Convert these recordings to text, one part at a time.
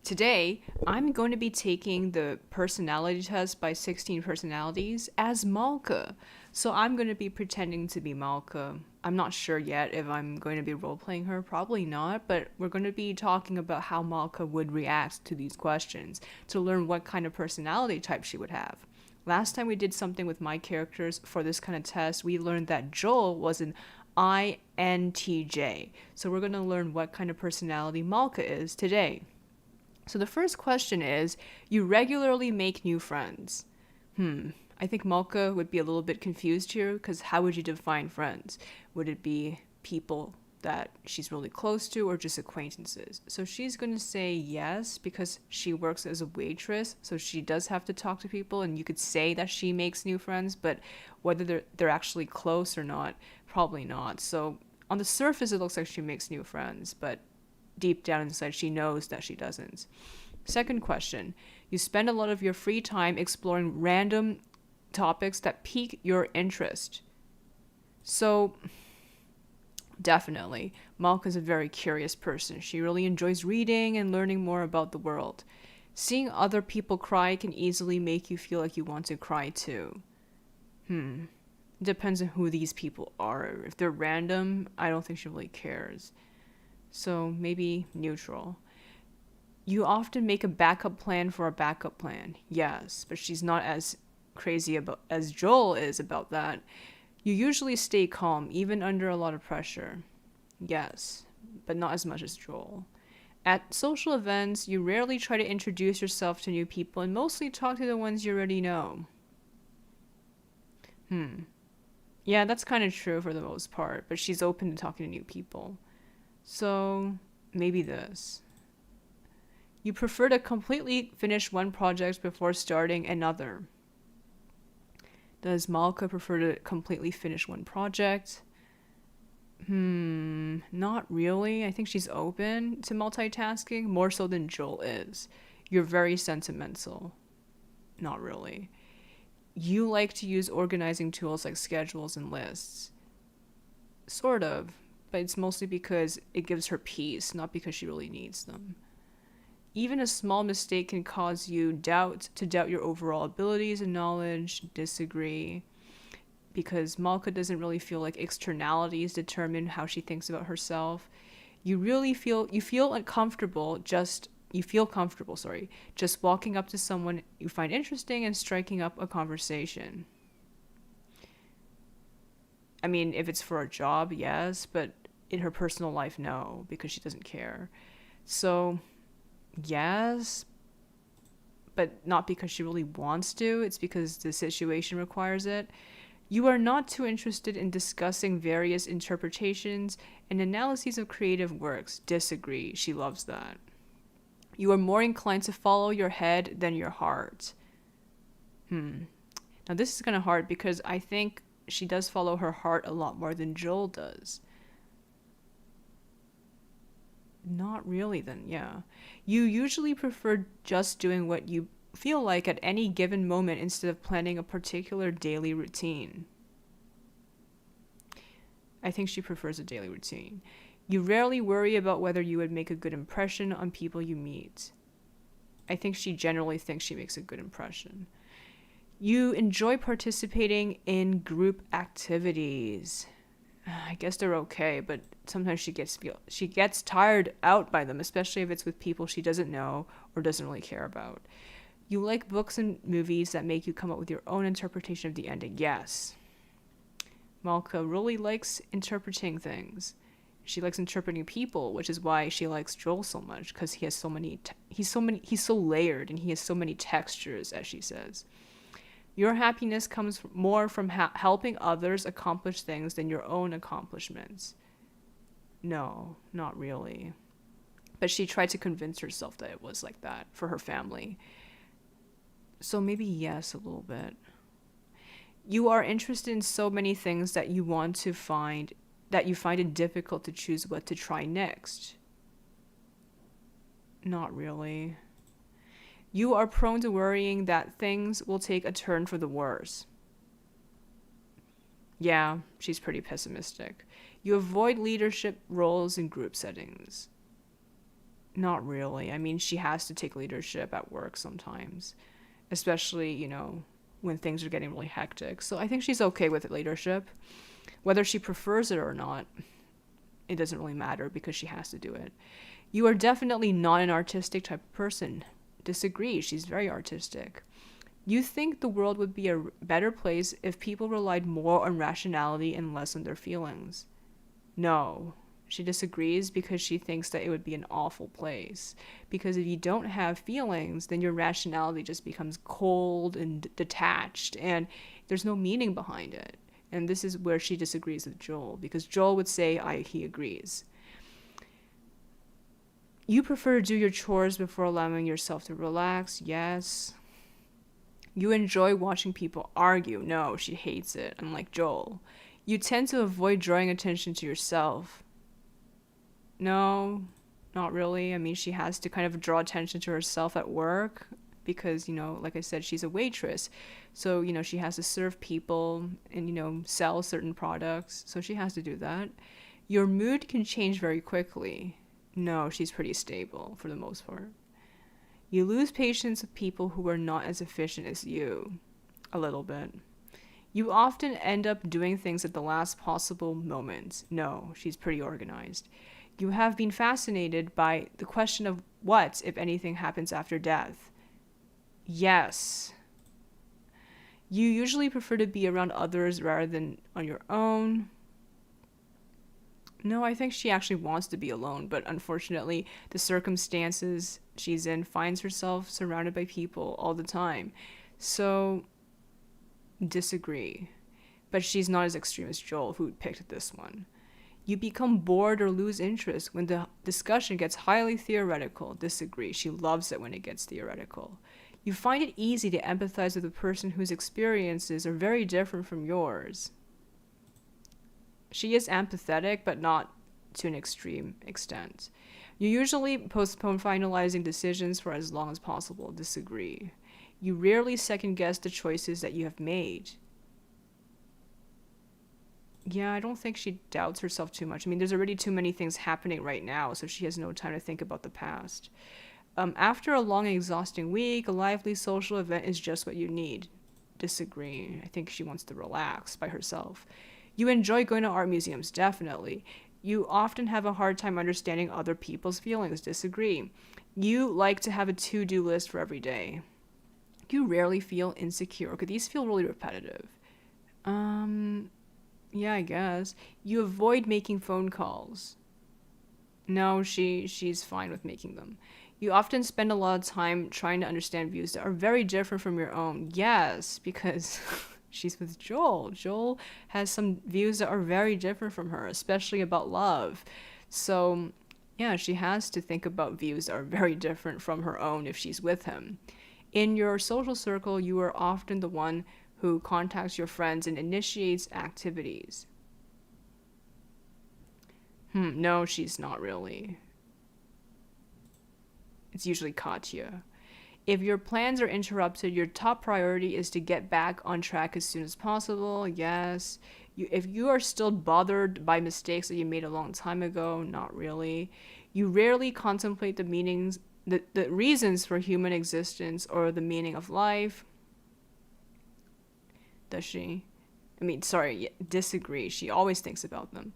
Today, I'm going to be taking the personality test by 16 Personalities as Malka. So I'm going to be pretending to be Malka. I'm not sure yet if I'm going to be role playing her, probably not, but we're going to be talking about how Malka would react to these questions to learn what kind of personality type she would have. Last time we did something with my characters for this kind of test, we learned that Joel was an INTJ. So we're going to learn what kind of personality Malka is today. So the first question is, you regularly make new friends. I think Malka would be a little bit confused here because how would you define friends? Would it be people that she's really close to or just acquaintances? So she's going to say yes because she works as a waitress, so she does have to talk to people, and you could say that she makes new friends, but whether they're actually close or not, probably not. So on the surface it looks like she makes new friends, but deep down inside she knows that she doesn't. Second question, you spend a lot of your free time exploring random topics that pique your interest. So, definitely, Malka's a very curious person. She really enjoys reading and learning more about the world. Seeing other people cry can easily make you feel like you want to cry too. Depends on who these people are. If they're random, I don't think she really cares. So maybe neutral. You often make a backup plan for a backup plan. Yes, but she's not as crazy about as Joel is about that. You usually stay calm even under a lot of pressure. Yes, but not as much as Joel. At social events, you rarely try to introduce yourself to new people and mostly talk to the ones you already know. Yeah, that's kind of true for the most part, but she's open to talking to new people. So, maybe this. You prefer to completely finish one project before starting another. Does Malka prefer to completely finish one project? Not really. I think she's open to multitasking, more so than Joel is. You're very sentimental. Not really. You like to use organizing tools like schedules and lists. Sort of, but it's mostly because it gives her peace, not because she really needs them. Even a small mistake can cause you doubt your overall abilities and knowledge. Disagree, because Malka doesn't really feel like externalities determine how she thinks about herself. You feel uncomfortable just you feel comfortable, sorry, just walking up to someone you find interesting and striking up a conversation. I mean, if it's for a job, yes, but in her personal life, no, because she doesn't care. So, yes, but not because she really wants to, it's because the situation requires it. You are not too interested in discussing various interpretations and analyses of creative works. Disagree. She loves that. You are more inclined to follow your head than your heart. Now, this is kind of hard because I think she does follow her heart a lot more than Joel does. Not really, then, yeah. You usually prefer just doing what you feel like at any given moment instead of planning a particular daily routine. I think she prefers a daily routine. You rarely worry about whether you would make a good impression on people you meet. I think she generally thinks she makes a good impression. You enjoy participating in group activities. I guess they're okay, but sometimes she gets tired out by them, especially if it's with people she doesn't know or doesn't really care about. You like books and movies that make you come up with your own interpretation of the ending. Yes. Malka really likes interpreting things. She likes interpreting people, which is why she likes Joel so much, because he has so many he's so layered and he has so many textures, as she says. Your happiness comes more from helping others accomplish things than your own accomplishments. No, not really. But she tried to convince herself that it was like that for her family. So maybe yes, a little bit. You are interested in so many things that you find it difficult to choose what to try next. Not really. You are prone to worrying that things will take a turn for the worse. Yeah, she's pretty pessimistic. You avoid leadership roles in group settings. Not really. I mean, she has to take leadership at work sometimes, especially, when things are getting really hectic. So I think she's okay with leadership. Whether she prefers it or not, it doesn't really matter because she has to do it. You are definitely not an artistic type of person. Disagree. She's very artistic. You think the world would be a better place if people relied more on rationality and less on their feelings. No. She disagrees because she thinks that it would be an awful place. Because if you don't have feelings, then your rationality just becomes cold and detached, and there's no meaning behind it. And this is where she disagrees with Joel, because Joel would say he agrees. You prefer to do your chores before allowing yourself to relax. Yes. You enjoy watching people argue. No, she hates it, unlike Joel. You tend to avoid drawing attention to yourself. No, not really. I mean, she has to kind of draw attention to herself at work because, like I said, she's a waitress. So, she has to serve people and, sell certain products. So she has to do that. Your mood can change very quickly. No, she's pretty stable for the most part. You lose patience with people who are not as efficient as you. A little bit. You often end up doing things at the last possible moment. No, she's pretty organized. You have been fascinated by the question of what, if anything, happens after death. Yes. You usually prefer to be around others rather than on your own. No, I think she actually wants to be alone, but unfortunately, the circumstances she's in finds herself surrounded by people all the time. So, disagree. But she's not as extreme as Joel, who picked this one. You become bored or lose interest when the discussion gets highly theoretical. Disagree. She loves it when it gets theoretical. You find it easy to empathize with a person whose experiences are very different from yours. She is empathetic, but not to an extreme extent. You usually postpone finalizing decisions for as long as possible. Disagree. You rarely second guess the choices that you have made. Yeah, I don't think she doubts herself too much. I mean, there's already too many things happening right now, so she has no time to think about the past. After a long and exhausting week, a lively social event is just what you need. Disagree. I think she wants to relax by herself. You enjoy going to art museums, definitely. You often have a hard time understanding other people's feelings. Disagree. You like to have a to-do list for every day. You rarely feel insecure. Okay, these feel really repetitive. Yeah, I guess. You avoid making phone calls. No, she's fine with making them. You often spend a lot of time trying to understand views that are very different from your own. Yes, because she's with Joel. Joel has some views that are very different from her, especially about love. So, yeah, she has to think about views that are very different from her own if she's with him. In your social circle, you are often the one who contacts your friends and initiates activities. No, she's not really. It's usually Katya. If your plans are interrupted, your top priority is to get back on track as soon as possible. Yes. If you are still bothered by mistakes that you made a long time ago, not really. You rarely contemplate the meanings, the reasons for human existence or the meaning of life. Does she? Disagree. She always thinks about them.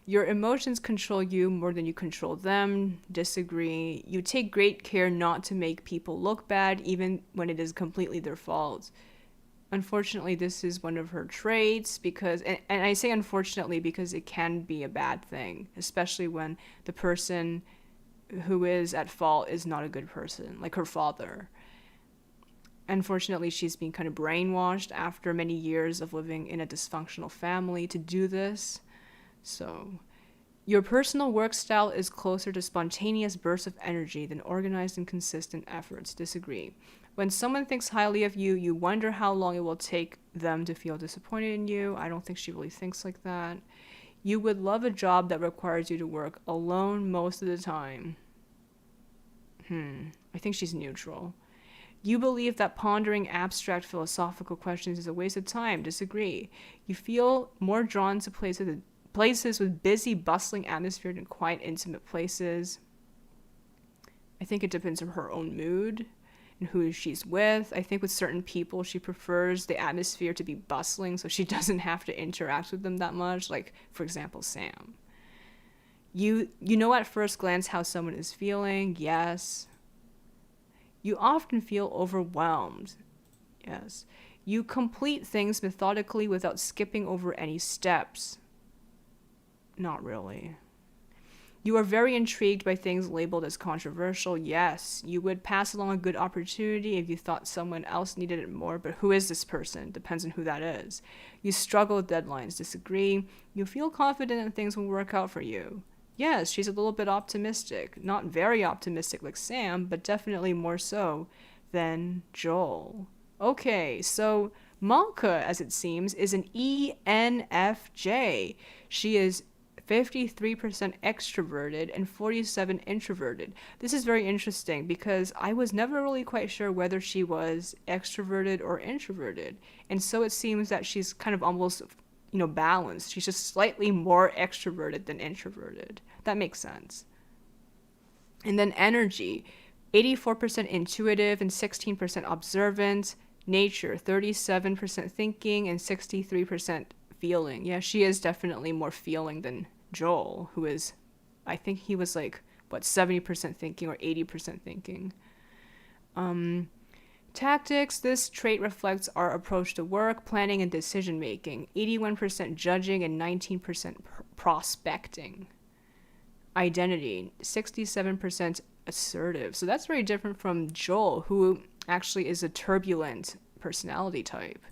Your emotions control you more than you control them. Disagree. You take great care not to make people look bad, even when it is completely their fault. Unfortunately, this is one of her traits because, and I say unfortunately because it can be a bad thing, especially when the person who is at fault is not a good person, like her father. Unfortunately, she's been kind of brainwashed after many years of living in a dysfunctional family to do this. So, your personal work style is closer to spontaneous bursts of energy than organized and consistent efforts. Disagree. When someone thinks highly of you, you wonder how long it will take them to feel disappointed in you. I don't think she really thinks like that. You would love a job that requires you to work alone most of the time. I think she's neutral. You believe that pondering abstract philosophical questions is a waste of time. Disagree. You feel more drawn to places with busy, bustling atmosphere than quiet, intimate places. I think it depends on her own mood and who she's with. I think with certain people, she prefers the atmosphere to be bustling so she doesn't have to interact with them that much. Like, for example, Sam. You know at first glance how someone is feeling, yes. You often feel overwhelmed, yes. You complete things methodically without skipping over any steps. Not really. You are very intrigued by things labeled as controversial. Yes, you would pass along a good opportunity if you thought someone else needed it more, but who is this person? Depends on who that is. You struggle with deadlines, disagree. You feel confident that things will work out for you. Yes, she's a little bit optimistic. Not very optimistic like Sam, but definitely more so than Joel. Okay, so Malka, as it seems, is an ENFJ. She is 53% extroverted and 47% introverted. This is very interesting because I was never really quite sure whether she was extroverted or introverted. And so it seems that she's kind of almost, balanced. She's just slightly more extroverted than introverted. That makes sense. And then energy, 84% intuitive and 16% observant. Nature, 37% thinking and 63% feeling. Yeah, she is definitely more feeling than Joel, who is, I think he was 70% thinking or 80% thinking. Tactics, this trait reflects our approach to work, planning, and decision making. 81% judging and 19% prospecting. Identity, 67% assertive. So that's very different from Joel, who actually is a turbulent personality type.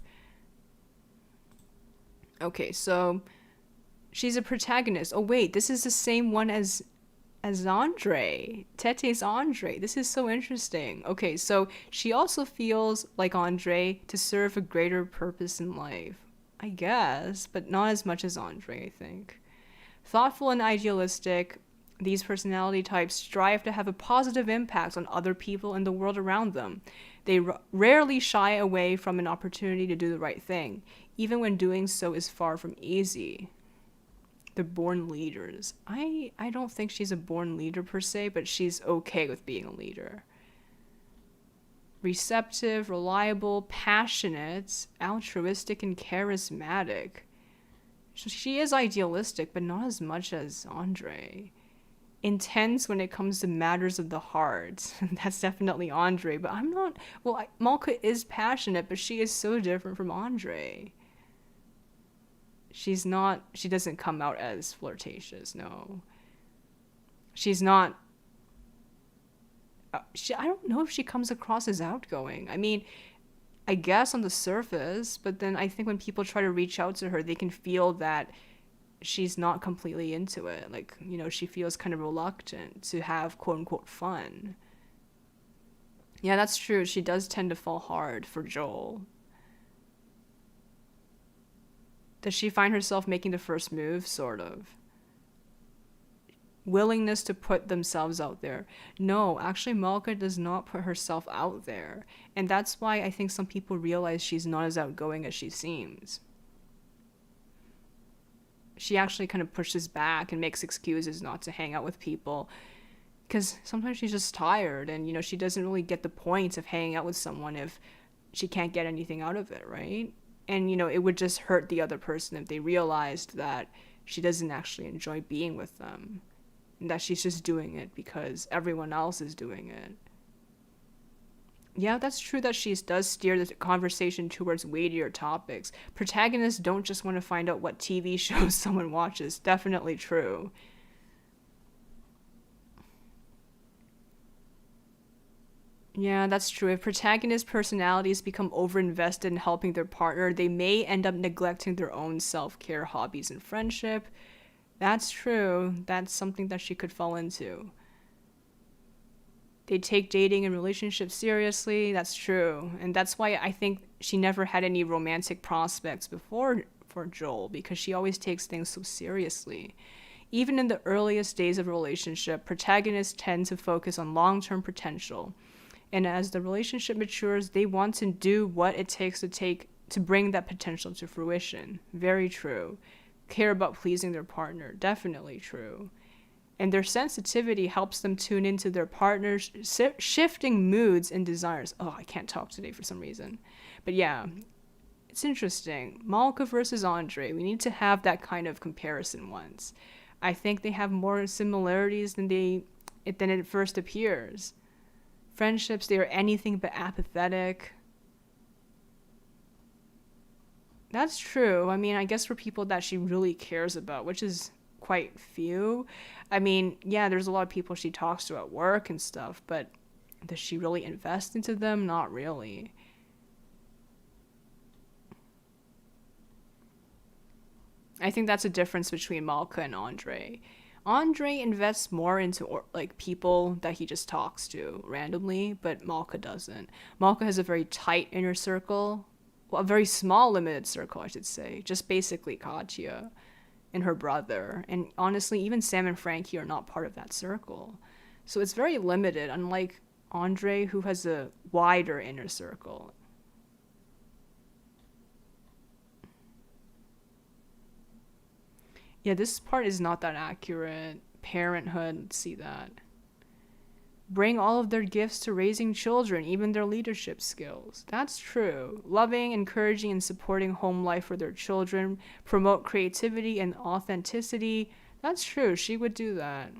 Okay, so she's a protagonist. Oh wait, this is the same one as Andrei. Tete's Andrei. This is so interesting. Okay, so she also feels like Andrei to serve a greater purpose in life. I guess, but not as much as Andrei, I think. Thoughtful and idealistic, these personality types strive to have a positive impact on other people and the world around them. They rarely shy away from an opportunity to do the right thing, even when doing so is far from easy. They're born leaders. I don't think she's a born leader per se, but she's okay with being a leader. Receptive, reliable, passionate, altruistic, and charismatic. She is idealistic, but not as much as Andrei. Intense when it comes to matters of the heart. That's definitely Andrei, but I'm not. Well, Malka is passionate, but she is so different from Andrei. She doesn't come out as flirtatious, no. She's not. I don't know if she comes across as outgoing. I mean, I guess on the surface, but then I think when people try to reach out to her, they can feel that she's not completely into it. She feels kind of reluctant to have quote unquote fun. Yeah, that's true. She does tend to fall hard for Joel. Does she find herself making the first move? Sort of. Willingness to put themselves out there. No, actually, Malka does not put herself out there. And that's why I think some people realize she's not as outgoing as she seems. She actually kind of pushes back and makes excuses not to hang out with people. Because sometimes she's just tired and, she doesn't really get the point of hanging out with someone if she can't get anything out of it, right? And, it would just hurt the other person if they realized that she doesn't actually enjoy being with them. And that she's just doing it because everyone else is doing it. Yeah, that's true that she does steer the conversation towards weightier topics. Protagonists don't just want to find out what TV shows someone watches. Definitely true. Yeah, that's true. If protagonist personalities become overinvested in helping their partner, they may end up neglecting their own self-care, hobbies, and friendship. That's true. That's something that she could fall into. They take dating and relationships seriously. That's true. And that's why I think she never had any romantic prospects before for Joel, because she always takes things so seriously. Even in the earliest days of a relationship, protagonists tend to focus on long-term potential. And as the relationship matures, they want to do what it takes to bring that potential to fruition. Very true. Care about pleasing their partner. Definitely true. And their sensitivity helps them tune into their partner's shifting moods and desires. Oh, I can't talk today for some reason. But yeah, it's interesting. Malka versus Andrei. We need to have that kind of comparison once. I think they have more similarities than it first appears. Friendships, they are anything but apathetic. That's true. I mean, I guess for people that she really cares about, which is quite few. I mean, yeah, there's a lot of people she talks to at work and stuff, but does she really invest into them? Not really. I think that's a difference between Malka and Andrei. Andrei invests more into like people that he just talks to randomly, but Malka doesn't. Malka has a very tight inner circle, well, a very small limited circle, I should say. Just basically Katya and her brother, and honestly, even Sam and Frankie are not part of that circle. So it's very limited, unlike Andrei, who has a wider inner circle. Yeah, this part is not that accurate. Parenthood, let's see that. Bring all of their gifts to raising children, even their leadership skills. That's true. Loving, encouraging, and supporting home life for their children, promote creativity and authenticity. That's true. She would do that.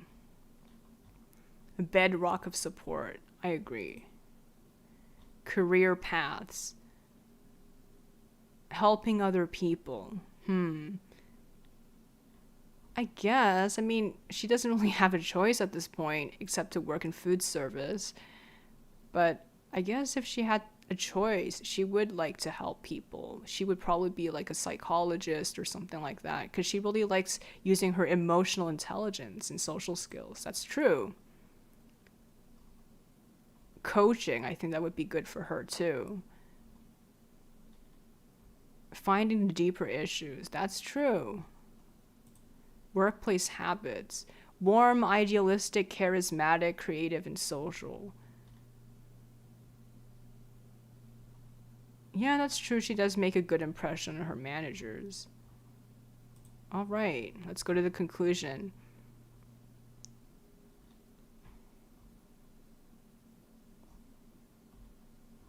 A bedrock of support. I agree. Career paths. Helping other people. I guess. I mean, she doesn't really have a choice at this point except to work in food service. But I guess if she had a choice, she would like to help people. She would probably be like a psychologist or something like that because she really likes using her emotional intelligence and social skills. That's true. Coaching, I think that would be good for her too. Finding the deeper issues. That's true. Workplace habits. Warm, idealistic, charismatic, creative, and social. Yeah, that's true. She does make a good impression on her managers. All right, let's go to the conclusion.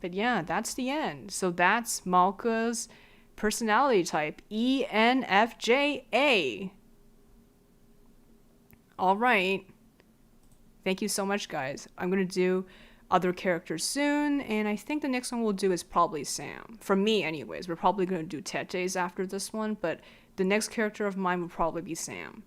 But yeah, that's the end. So that's Malka's personality type, ENFJ-A. All right. Thank you so much, guys. I'm going to do other characters soon, and I think the next one we'll do is probably Sam. For me, anyways. We're probably going to do Tete's after this one, but the next character of mine will probably be Sam.